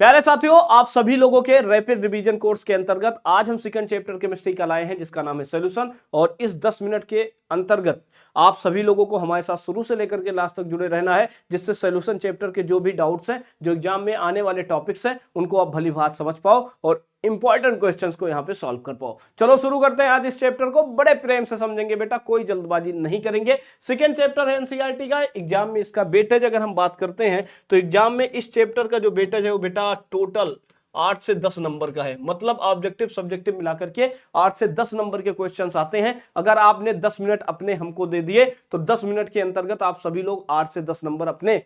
प्यारे साथियों, आप सभी लोगों के रैपिड रिवीजन कोर्स के अंतर्गत आज हम सेकंड चैप्टर केमिस्ट्री का लाए हैं जिसका नाम है सॉल्यूशन। और इस 10 मिनट के अंतर्गत आप सभी लोगों को हमारे साथ शुरू से लेकर के लास्ट तक जुड़े रहना है, जिससे सॉल्यूशन चैप्टर के जो भी डाउट्स हैं, जो एग्जाम में आने वाले टॉपिक्स हैं, उनको आप भली भांति समझ पाओ और इंपॉर्टेंट क्वेश्चंस को यहां पे सॉल्व कर पाओ। चलो शुरू करते हैं। आज इस चैप्टर को बड़े प्रेम से समझेंगे बेटा, कोई जल्दबाजी नहीं करेंगे। सेकंड चैप्टर है एनसीईआरटी का। एग्जाम में इसका वेटेज अगर हम बात करते हैं तो एग्जाम में इस चैप्टर का जो वेटेज है वो बेटा टोटल 8 से 10 नंबर का है। मतलब ऑब्जेक्टिव सब्जेक्टिव मिलाकर के 8 से 10 नंबर के क्वेश्चंस आते हैं। अगर आपने 10 मिनट अपने हमको दे दिए तो 10 मिनट के अंतर्गत आप सभी लोग 8 से 10 नंबर अपने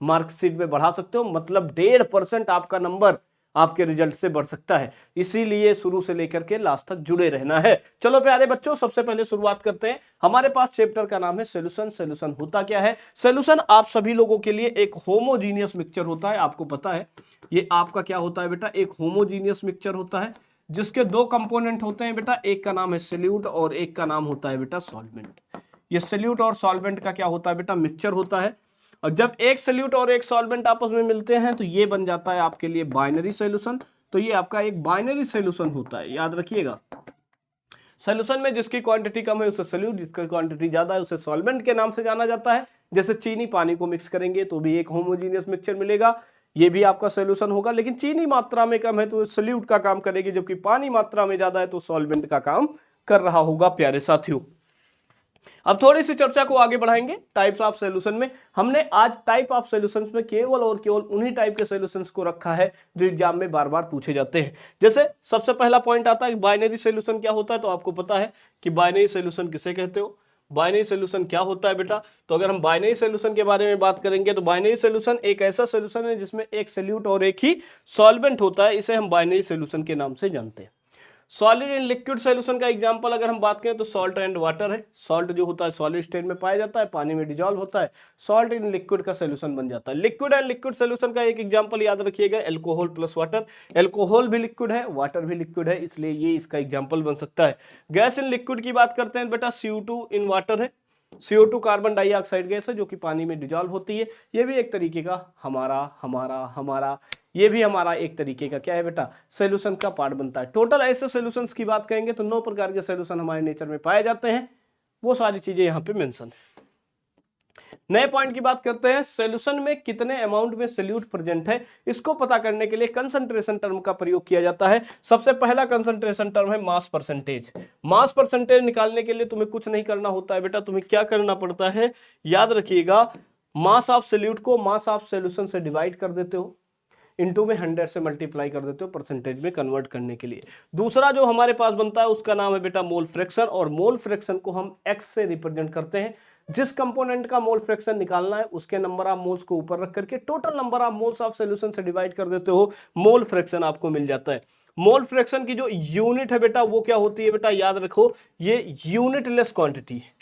मार्कशीट में बढ़ा सकते हो। मतलब 1.5% आपका नंबर आपके रिजल्ट से बढ़ सकता है। इसीलिए शुरू से लेकर के लास्ट तक जुड़े रहना है। चलो प्यारे बच्चों, सबसे पहले शुरुआत करते हैं। हमारे पास चैप्टर का नाम है सॉल्यूशन। सॉल्यूशन होता क्या है? सॉल्यूशन आप सभी लोगों के लिए एक होमोजीनियस मिक्सचर होता है। आपको पता है ये आपका क्या होता है बेटा? एक होमोजीनियस मिक्सचर होता है जिसके दो कंपोनेंट होते हैं बेटा। एक का नाम है सोल्यूट और एक का नाम होता है बेटा सॉल्वेंट। ये सोल्यूट और सॉल्वेंट का क्या होता है बेटा? मिक्सचर होता है। और जब एक सोल्यूट और एक सॉल्वेंट आपस में मिलते हैं तो ये बन जाता है आपके लिए बाइनरी सॉल्यूशन। तो ये आपका एक बाइनरी सॉल्यूशन होता है, याद रखिएगा। सॉल्यूशन में जिसकी क्वांटिटी कम है उसे सोल्यूट, जिसकी क्वांटिटी ज्यादा है उसे सॉल्वेंट के नाम से जाना जाता है। जैसे चीनी पानी को मिक्स करेंगे तो भी एक होमोजीनियस मिक्सचर मिलेगा, ये भी आपका सॉल्यूशन होगा। लेकिन चीनी मात्रा में कम है तो सोल्यूट का काम करेगी, जबकि पानी मात्रा में ज्यादा है तो सॉल्वेंट का काम कर रहा होगा। प्यारे साथियों, अब थोड़ी सी चर्चा को आगे बढ़ाएंगे। टाइप्स ऑफ सॉल्यूशन में हमने आज टाइप ऑफ सॉल्यूशंस में केवल और केवल उन्हीं टाइप के सॉल्यूशंस को रखा है जो एग्जाम में बार बार पूछे जाते हैं। जैसे सबसे पहला पॉइंट आता है बाइनरी सॉल्यूशन क्या होता है। तो आपको पता है कि बाइनरी सॉल्यूशन किसे कहते हो? बाइनरी सॉल्यूशन क्या होता है बेटा? तो अगर हम बाइनरी सॉल्यूशन के बारे में बात करेंगे तो बाइनरी सॉल्यूशन एक ऐसा सॉल्यूशन है जिसमें एक सोल्यूट और एक ही सॉल्वेंट होता है। इसे हम बाइनरी सॉल्यूशन के नाम से जानते हैं। सॉलिड एंड लिक्विड सॉल्यूशन का एग्जांपल अगर हम बात करें तो सॉल्ट एंड वाटर है। सॉल्ट जो होता है सॉलिड स्टेट में पाया जाता है, पानी में डिजॉल्व होता है, सॉल्ट इन लिक्विड का सॉल्यूशन बन जाता है। लिक्विड एंड लिक्विड सॉल्यूशन का एक एग्जांपल याद रखिएगा, अल्कोहल प्लस वाटर। अल्कोहल भी लिक्विड है, वाटर भी लिक्विड है, इसलिए ये इसका एग्जांपल बन सकता है। गैस इन लिक्विड की बात करते हैं बेटा, CO2 इन वाटर है। CO2 कार्बन डाइऑक्साइड गैस है जो कि पानी में डिजॉल्व होती है। ये भी एक तरीके का हमारा ये भी हमारा एक तरीके का क्या है बेटा? सॉल्यूशन का पार्ट बनता है। टोटल ऐसे सॉल्यूशंस की बात करेंगे तो 9 प्रकार के सॉल्यूशन हमारे नेचर में पाए जाते हैं। वो सारी चीजें यहाँ पे मेंशन है। नए पॉइंट की बात करते हैं, सॉल्यूशन में कितने अमाउंट में सोल्यूट प्रेजेंट है, इसको पता करने के लिए कंसंट्रेशन टर्म का प्रयोग किया जाता है। सबसे पहला कंसंट्रेशन टर्म है मास परसेंटेज। मास परसेंटेज निकालने के लिए तुम्हें कुछ नहीं करना होता है बेटा, तुम्हें क्या करना पड़ता है याद रखिएगा। मास ऑफ सोल्यूट को मास ऑफ सॉल्यूशन से डिवाइड कर देते हो, इनटू में 100 से मल्टीप्लाई कर देते हो परसेंटेज में कन्वर्ट करने के लिए। दूसरा जो हमारे पास बनता है उसका नाम है बेटा मोल फ्रैक्शन, और मोल फ्रैक्शन को हम x से रिप्रेजेंट करते हैं। जिस कंपोनेंट का मोल फ्रैक्शन निकालना है उसके नंबर ऑफ मोल्स को ऊपर रख करके total number of moles of solution से डिवाइड कर देते हो, मोल फ्रैक्शन आपको मिल जाता है। मोल फ्रैक्शन की जो यूनिट है बेटा वो क्या होती है बेटा? याद रखो, ये यूनिटलेस क्वांटिटी है।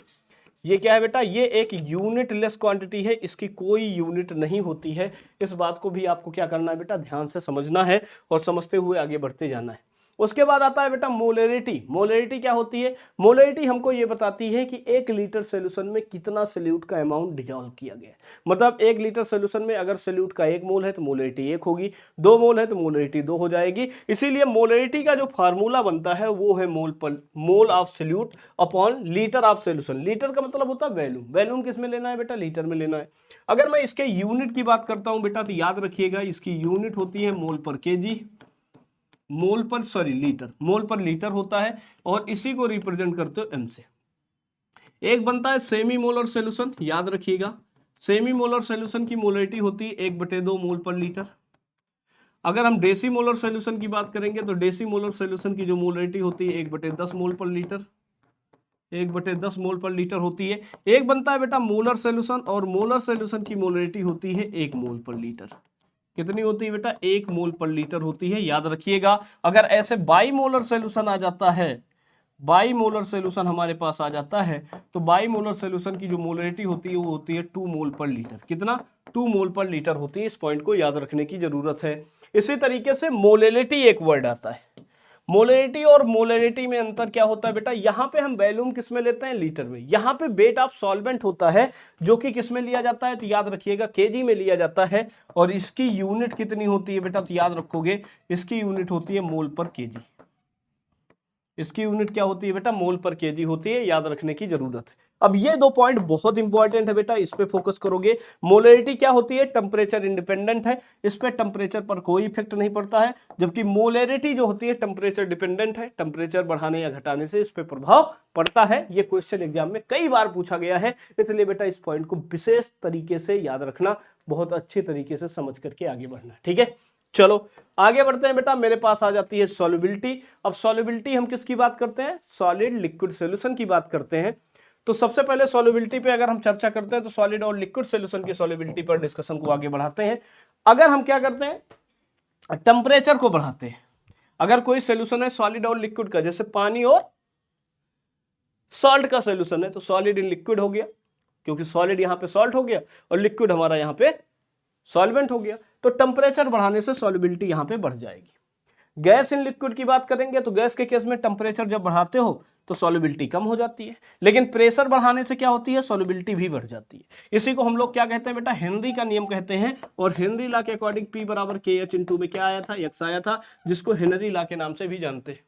ये क्या है बेटा? ये एक यूनिट लेस क्वांटिटी है, इसकी कोई यूनिट नहीं होती है। इस बात को भी आपको क्या करना है बेटा? ध्यान से समझना है और समझते हुए आगे बढ़ते जाना है। उसके बाद आता है बेटा मोलरिटी। मोलरिटी क्या होती है? मोलरिटी हमको ये बताती है कि 1 लीटर सोल्यूशन में कितना सोल्यूट का अमाउंट डिजॉल्व किया गया है। मतलब 1 लीटर सोल्यूशन में अगर सोल्यूट का 1 मोल है तो मोलरिटी 1 होगी, 2 मोल है तो मोलरिटी 2 हो जाएगी। इसीलिए मोलरिटी का जो फार्मूला बनता है वो है mole of solute upon litre of solution. Litre का मतलब होता है वैल्यूम। वैल्यूम किस में लेना है बेटा? लीटर में लेना है। अगर मैं इसके यूनिट की बात करता हूं बेटा तो याद रखिएगा इसकी यूनिट होती है मोल पर केजी, लीटर। मोल पर लीटर होता है और इसी को रिप्रेजेंट करते हो एम से। एक बनता है सेमी मोलर सॉल्यूशन, याद रखिएगा सेमी मोलर सॉल्यूशन की मोलरिटी होती है 1/2 मोल पर लीटर। अगर हम डेसी मोलर सॉल्यूशन की बात करेंगे तो डेसी मोलर सॉल्यूशन की जो मोलरिटी होती है 1/10 मोल पर लीटर, 1/10 मोल पर लीटर होती है। एक बनता है बेटा मोलर सॉल्यूशन, और मोलर सॉल्यूशन की मोलरिटी होती है 1 मोल पर लीटर। कितनी होती है बेटा? 1 मोल पर लीटर होती है, याद रखिएगा। अगर ऐसे बाई मोलर सोल्यूशन आ जाता है, बाई मोलर सोल्यूशन हमारे पास आ जाता है तो बाई मोलर सोल्यूशन की जो मोलरिटी होती है वो होती है 2 मोल पर लीटर। कितना? 2 मोल पर लीटर होती है। इस पॉइंट को याद रखने की जरूरत है। इसी तरीके से मोलेलिटी एक वर्ड आता है। मोलरिटी और मोलरिटी में अंतर क्या होता है बेटा, यहां पे हम वैल्यूम किस में लेते हैं, लीटर में। यहां पे वेट ऑफ सॉल्वेंट होता है जो कि किस में लिया जाता है, तो याद रखिएगा केजी में लिया जाता है। और इसकी यूनिट कितनी होती है बेटा, तो याद रखोगे इसकी यूनिट होती है मोल पर केजी। इसकी यूनिट क्या होती है बेटा, मोल पर केजी होती है, याद रखने की जरूरत है। अब ये दो पॉइंट बहुत इंपॉर्टेंट है बेटा, इस पे फोकस करोगे। मोलरिटी क्या होती है, टेम्परेचर इंडिपेंडेंट है, इस पे टेम्परेचर पर कोई इफेक्ट नहीं पड़ता है। जबकि मोलरिटी जो होती है टेम्परेचर डिपेंडेंट है, टेम्परेचर बढ़ाने या घटाने से इस पे प्रभाव पड़ता है। ये क्वेश्चन एग्जाम में कई बार पूछा गया है, इसलिए बेटा इस पॉइंट को विशेष तरीके से याद रखना, बहुत अच्छे तरीके से समझ करके आगे बढ़ना, ठीक है। चलो आगे बढ़ते हैं बेटा, मेरे पास आ जाती है सॉल्युबिलिटी। अब सॉल्युबिलिटी हम किसकी बात करते हैं, सॉलिड लिक्विड सॉल्यूशन की बात करते हैं। तो सबसे पहले सॉल्युबिलिटी पे अगर हम चर्चा करते हैं तो सॉलिड और लिक्विड सॉल्यूशन की सॉल्युबिलिटी पर डिस्कशन को आगे बढ़ाते हैं। अगर हम क्या करते हैं, टेम्परेचर को बढ़ाते हैं। अगर कोई सॉल्यूशन है सॉलिड और लिक्विड का, जैसे पानी और सॉल्ट का सॉल्यूशन है, तो सॉलिड इन लिक्विड हो गया, क्योंकि सॉलिड यहां पे सॉल्ट हो गया और लिक्विड हमारा यहां पे सॉल्वेंट हो गया। तो टेम्परेचर बढ़ाने से सॉल्युबिलिटी यहां पे बढ़ जाएगी। गैस इन लिक्विड की बात करेंगे तो गैस के केस में टेम्परेचर जब बढ़ाते हो तो सॉल्युबिलिटी कम हो जाती है, लेकिन प्रेशर बढ़ाने से क्या होती है, सॉल्युबिलिटी भी बढ़ जाती है। इसी को हम लोग क्या कहते हैं बेटा, हेनरी का नियम कहते हैं। और हेनरी लॉ के अकॉर्डिंग P बराबर KH इंटू में क्या आया था, X आया था, जिसको हेनरी लॉ के नाम से भी जानते हैं,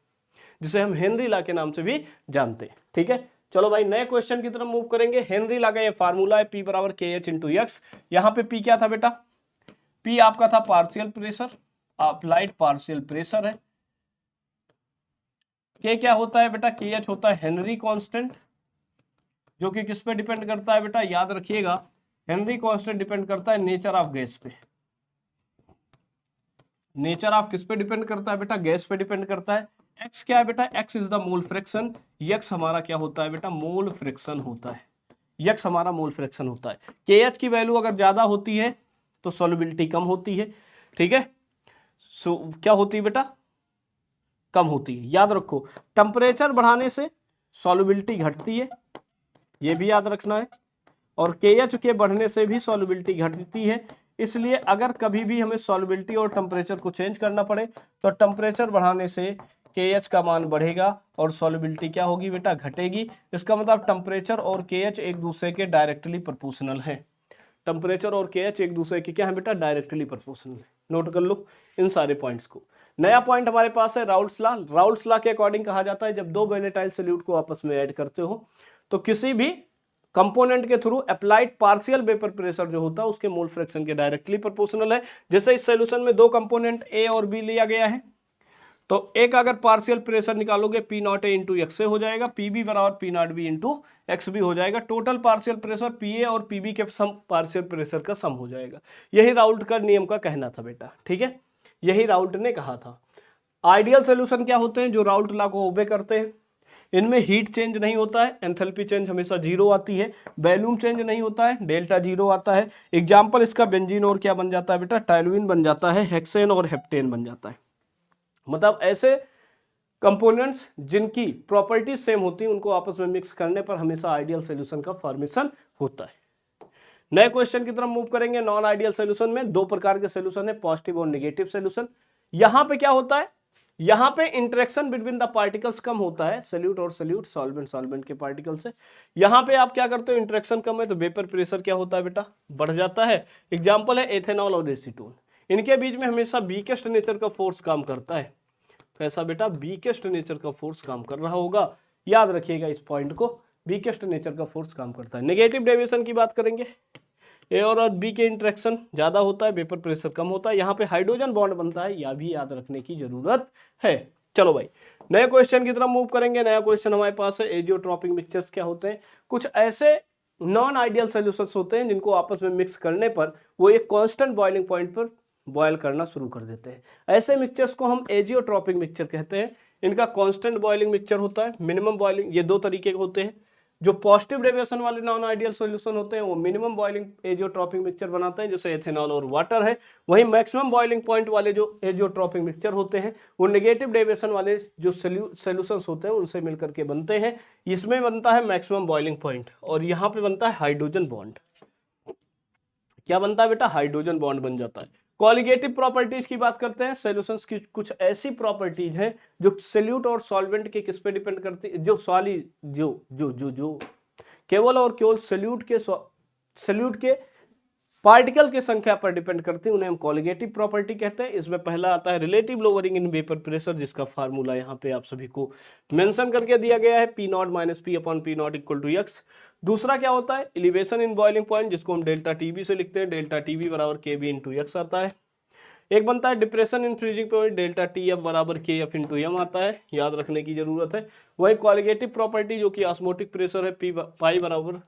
जिसे हम हेनरी लॉ के नाम से भी जानते हैं, ठीक है। चलो भाई नए क्वेश्चन की तरफ मूव करेंगे। हेनरी लॉ का ये फार्मूला है P बराबर KH इंटू X। यहाँ पे P क्या था बेटा, P आपका था partial pressure, applied partial pressure है। K क्या होता है बेटा, KH होता है हेनरी कांस्टेंट, जो कि किस पे डिपेंड करता है बेटा, याद रखिएगा हेनरी कांस्टेंट डिपेंड करता है नेचर ऑफ गैस पे। नेचर ऑफ किस पे डिपेंड करता है बेटा, गैस पे डिपेंड करता है। X क्या है बेटा, X is the mole fraction. X हमारा क्या होता है बेटा, मोल फ्रैक्शन होता है। X हमारा मोल फ्रैक्शन होता है। KH की वैल्यू अगर ज्यादा होती है तो सॉल्युबिलिटी कम होती है, ठीक है। सो क्या होती है बेटा, कम होती है। याद रखो टेम्परेचर बढ़ाने से सॉल्युबिलिटी घटती है, ये भी याद रखना है। और KH के बढ़ने से भी सॉल्युबिलिटी घटती है। इसलिए अगर कभी भी हमें सॉल्युबिलिटी और टेम्परेचर को चेंज करना पड़े तो टेम्परेचर बढ़ाने से KH का मान बढ़ेगा और सॉल्युबिलिटी क्या होगी बेटा, घटेगी। इसका मतलब टेम्परेचर और KH एक दूसरे के डायरेक्टली प्रोपोर्शनल है। टेम्परेचर और KH एक दूसरे के क्या है बेटा, डायरेक्टली प्रोपोर्शनल है। नोट कर लो इन सारे पॉइंट्स को। नया पॉइंट हमारे पास है राउल्ट्स लॉ। राउल्ट्स लॉ के अकॉर्डिंग कहा जाता है जब दो वोलेटाइल सॉल्यूट को आपस में ऐड करते हो तो किसी भी कंपोनेंट के through applied partial vapour pressure जो होता है उसके मोल फ्रैक्शन के डायरेक्टली प्रोपोर्शनल है। जैसे इस सॉल्यूशन में दो कंपोनेंट A और B लिया गया है, तो एक अगर पार्शियल प्रेशर निकालोगे P not A into x से हो जाएगा, PB बराबर P not B into x भी हो जाएगा। टोटल पार्शियल प्रेशर PA और PB के सम पार्शियल प्रेशर का सम हो जाएगा। यही राउल्ट का नियम का कहना था बेटा, ठीक है, यही राउल्ट ने कहा था। आइडियल सोल्यूशन क्या होते हैं, जो राउल्ट लॉ को ओबे करते हैं। इनमें हीट चेंज नहीं होता है, एंथैल्पी चेंज हमेशा जीरो आती है, वॉल्यूम चेंज नहीं होता है, डेल्टा जीरो आता है। एग्जाम्पल इसका बेंजीन और क्या बन जाता है बेटा, टाइलुइन बन जाता है, हेक्सेन और हेप्टेन बन जाता है। मतलब ऐसे कंपोनेंट्स जिनकी प्रॉपर्टी सेम होती है उनको आपस में मिक्स करने पर हमेशा आइडियल सोल्यूशन का फॉर्मेशन होता है। नए क्वेश्चन की तरफ मूव करेंगे। नॉन आइडियल सोल्यूशन में दो प्रकार के सोल्यूशन है, पॉजिटिव और नेगेटिव सोल्यूशन। यहां पे क्या होता है, यहां पे इंटरेक्शन बिटवीन द पार्टिकल्स कम होता है, सॉल्यूट और सॉल्यूट, सॉल्वेंट सॉल्वेंट के पार्टिकल से। यहां पे आप क्या करते हो, इंटरेक्शन कम है तो वेपर प्रेशर क्या होता है बेटा, बढ़ जाता है। एग्जांपल है एथेनॉल और एसीटोन, इनके बीच में हमेशा वीकेस्ट नेचर का फोर्स काम करता है। कैसा बेटा, वीकेस्ट नेचर का फोर्स काम कर रहा होगा, याद रखिएगा इस पॉइंट को, वीकेस्ट नेचर का फोर्स काम करता है। नेगेटिव डेविएशन की बात करेंगे, ए और बी के इंटरेक्शन ज्यादा होता है, वेपर प्रेशर कम होता है, यहाँ पे हाइड्रोजन बॉन्ड बनता है, यह भी याद रखने की जरूरत है। चलो भाई नए क्वेश्चन की तरफ मूव करेंगे। नया क्वेश्चन हमारे पास है एजियोट्रॉपिक मिक्सचर्स क्या होते हैं। कुछ ऐसे नॉन आइडियल सॉल्यूशंस होते हैं जिनको आपस में मिक्स करने पर वो एक कांस्टेंट बॉइलिंग पॉइंट पर बॉयल करना शुरू कर देते हैं। ऐसे मिक्सचर्स को हम एजियोट्रॉपिक मिक्सचर कहते हैं। इनका कांस्टेंट बॉइलिंग मिक्सचर होता है, मिनिमम बॉइलिंग, ये दो तरीके के होते हैं। जो पॉजिटिव डेविएशन वाले नॉन आइडियल सॉल्यूशन होते हैं वो मिनिमम बॉइलिंग एजियोट्रॉपिक मिक्सचर बनाते हैं, जैसे एथेनॉल और वाटर है। वहीं मैक्सिमम बॉइलिंग पॉइंट वाले जो एजियोट्रॉपिक मिक्सचर होते हैं वो नेगेटिव डेविएशन वाले जो सॉल्यूशंस होते हैं उनसे मिलकर के बनते हैं। इसमें बनता है मैक्सिमम बॉइलिंग पॉइंट और यहाँ पे बनता है हाइड्रोजन बॉन्ड। क्या बनता है बेटा, हाइड्रोजन बॉन्ड बन जाता है। कॉलिगेटिव प्रॉपर्टीज की बात करते हैं। सॉल्यूशंस की कुछ ऐसी प्रॉपर्टीज हैं जो सॉल्यूट और सॉल्वेंट के किस पे डिपेंड करती है, जो सॉली जो जो जो जो केवल और केवल सॉल्यूट के पार्टिकल की संख्या पर डिपेंड करती है, उन्हें हम कॉलिगेटिव प्रॉपर्टी कहते हैं। इसमें पहला आता है relative lowering in vapour pressure, जिसका फार्मूला यहाँ पे आप सभी को मेंशन करके दिया गया है, P naught minus P upon P naught equal to X. दूसरा क्या होता है, एलिवेशन इन बॉइलिंग पॉइंट, जिसको हम डेल्टा टीबी से लिखते हैं, डेल्टा टीबी बराबर के बी इंटू एक्स आता है। एक बनता है depression in freezing point, delta T F बराबर के एफ इंटू एम आता है, याद रखने की जरूरत है। वही कॉलिगेटिव प्रॉपर्टी जो कि ऑस्मोटिक प्रेशर है, पी पाई बराबर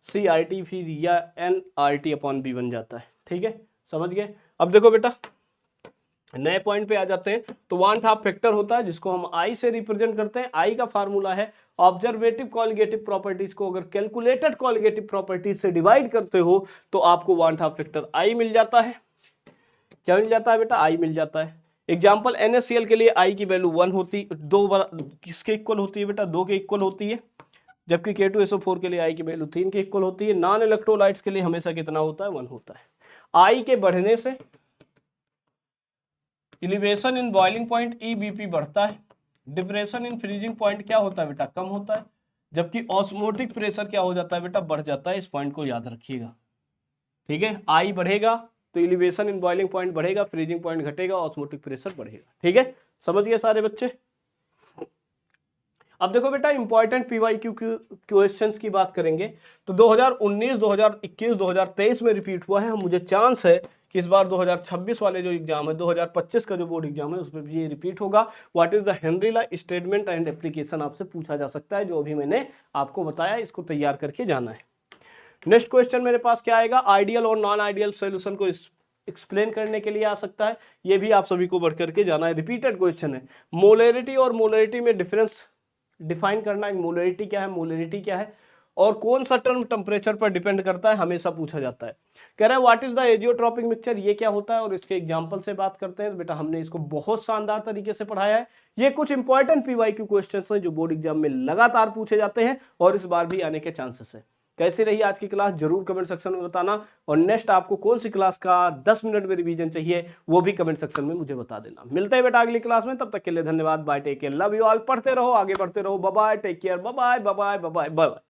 सी आर टी फिर या N R T upon B बन जाता है। ठीक है, समझ गए। अब देखो बेटा नए पॉइंट पे आ जाते हैं। तो वांट हाफ फैक्टर होता है जिसको हम आई से रिप्रेजेंट करते हैं। आई का फार्मूला है ऑब्जर्वेटिव कॉलिगेटिव प्रॉपर्टीज को अगर कैलकुलेटेड कॉलिगेटिव प्रॉपर्टीज से डिवाइड करते हो तो आपको वांट हाफ फैक्टर आई मिल जाता है। क्या मिल जाता है बेटा, आई मिल जाता है। एग्जाम्पल NaCl के लिए आई की वैल्यू 1 होती, किसके इक्वल होती है बेटा, 2 के इक्वल होती है, जबकि K2SO4 के लिए आई की वैल्यू 3 के इक्वल होती है। नॉन इलेक्ट्रोलाइट्स के लिए हमेशा कितना होता है, 1 होता है। आई के बढ़ने से elevation in boiling point EBP बढ़ता है, डिप्रेशन इन फ्रीजिंग पॉइंट क्या होता है बेटा, कम होता है, जबकि ऑस्मोटिक प्रेशर क्या हो जाता है बेटा, बढ़ जाता है। इस पॉइंट को याद रखिएगा। ठीक है, आई बढ़ेगा तो एलिवेशन इन बॉइलिंग पॉइंट बढ़ेगा, फ्रीजिंग पॉइंट घटेगा, ऑस्मोटिक प्रेशर बढ़ेगा। ठीक है, समझ गए सारे बच्चे। अब देखो बेटा इंपॉर्टेंट PYQ क्वेश्चंस की बात करेंगे तो 2019, 2021, 2023 में रिपीट हुआ है। मुझे चांस है कि इस बार 2026 वाले जो एग्जाम है, 2025 का जो बोर्ड एग्जाम है, उसमें भी ये रिपीट होगा। What is the Henry law statement and application आपसे पूछा जा सकता है, जो अभी मैंने आपको बताया, इसको तैयार करके जाना है। नेक्स्ट क्वेश्चन मेरे पास क्या आएगा, आइडियल और नॉन आइडियल सोल्यूशन को एक्सप्लेन करने के लिए आ सकता है। ये भी आप सभी को बढ़ करके जाना है, रिपीटेड क्वेश्चन है। मोलरिटी और मोलरिटी में डिफरेंस डिफाइन करना है, मोलरिटी क्या है, मोलरिटी क्या है, और कौन सा टर्म टेम्परेचर पर डिपेंड करता है, हमेशा पूछा जाता है। कह रहा है what is the azeotropic mixture, ये क्या होता है, और इसके एग्जांपल से बात करते हैं। तो बेटा हमने इसको बहुत शानदार तरीके से पढ़ाया है। ये कुछ इंपॉर्टेंट PYQ क्वेश्चंस हैं जो बोर्ड एग्जाम में लगातार पूछे जाते हैं और इस बार भी आने के चांसेस है। कैसी रही आज की क्लास जरूर कमेंट सेक्शन में बताना, और नेक्स्ट आपको कौन सी क्लास का 10 मिनट में रिवीजन चाहिए वो भी कमेंट सेक्शन में मुझे बता देना। मिलते हैं बेटा अगली क्लास में, तब तक के लिए धन्यवाद, bye, take care, love you all, पढ़ते रहो, आगे बढ़ते रहो, bye bye, take care, bye bye, bye bye, bye bye.